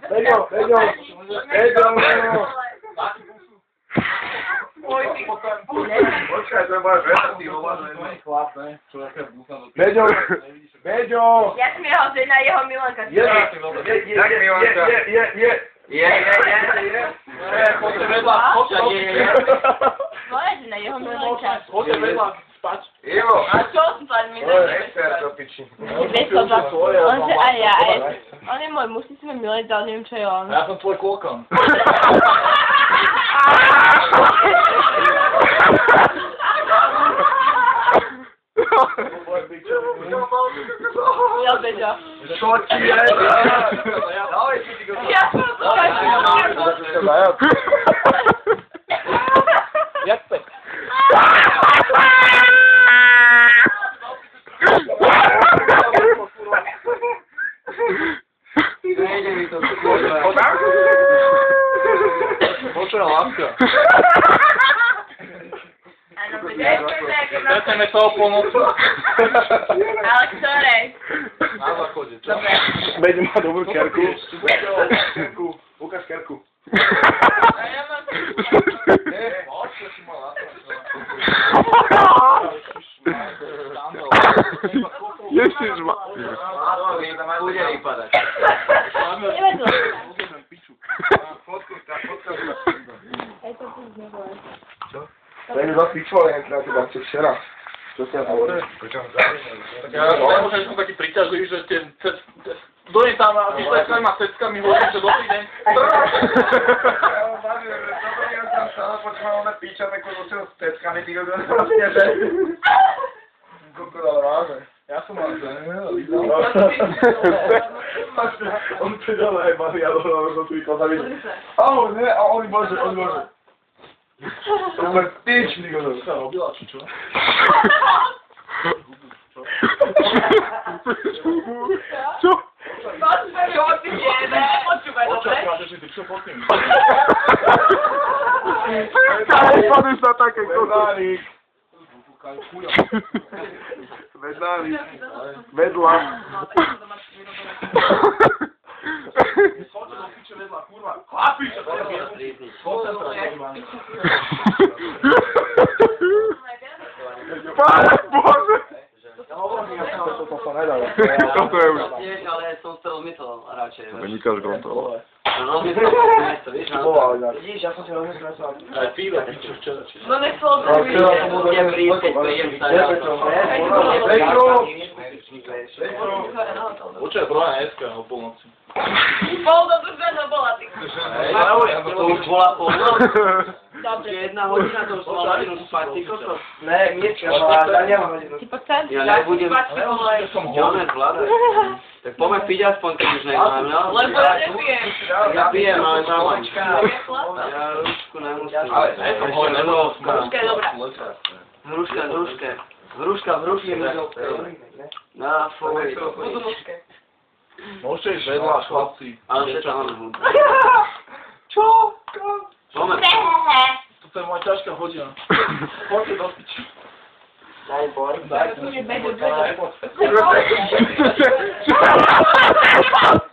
Beďo. Počkaj, to je moje chlap, ne? Beďo! Jak mi ho žena jeho Milanka? Jak Milanka? Je. Poďte vedľa, Moja žena, jeho Milanka. Poďte vedľa, spať. Ivo! A čo spať mi? Nechcer do piči. On že aj ja, on je môj muž, si sme milé, ale neviem, čo je on. Ja som tvoj kôkon. Ja, Beďo. Čo ti je? Dávaj si ti go. Ja som to Jak pek? Nejde mi to. Počuj, láska. Áno, Beďo. Chceme toho pomoci. Ale ktorej? Na záchode, čo? Dobre. Beďo má dobrú kerku. Ukáž kerku. A ja mám Čo si mal Ježišma. Bude vypadať. Nevedlo. To je za pičovali, na teba, čo včera. Čo si ja hovoril? Tak ja nemôžem, že som taký priťažlivý, že tie dojem tam a ty sa ma ceckami hovorím, že dobrý deň. Ja som stále počúval na píča, takú došiel s ceckami, ty ho došel, že... Koľko dal ráže. Ja som mal on predal aj Maria, ale som tu vykladávi. Ahoj, ne, a oni bože. To je pičný, kto sa robila, či čo? Čo? Čo ty jebe? Počúvaj, dobre? Očakáš, že ty čo pod tým? Telefony sa také konárik. Vedľa. Chodte do piče vedľa, kurva. Chlapi, čo to je? Pane Bože! To sa nedá. Toto je už. Tiež, ale som to rozmyslel radšej. Vynikáš kontrola. Rozmyslel som to, vieš, vidíš, ja som si rozmyslel. Aj pivo, pičo včera, či No nechcel to vidieť. Budem prísť, keď príjem Určite broja dneska o polnoci. Pol do druženo bola, ty. To už bola polnoc. Dobre. 1 hodina, to už som mal hodinu spať, ty kokos. Ne, Mirka, ja nemám hodinu. Ty poď sem. Ja nebudem. Som Čo nezvládať? Tak poďme piť aspoň, keď už nemám, no? Lebo ja nepijem. Ja pijem, ale málo. Je chlapa. Ja rúšku nemusím. Ale ne, som ho nebol. Hruška je dobrá. Hruška v hruške. Na fuj. Budu mužské. Môžete ísť vedľa, chlapci. Ale všetko máme hudbu. Čo? Poďme. Toto je moja ťažká hodina. Poďte do piči. Daj boj. Tu je Beďo. Čo?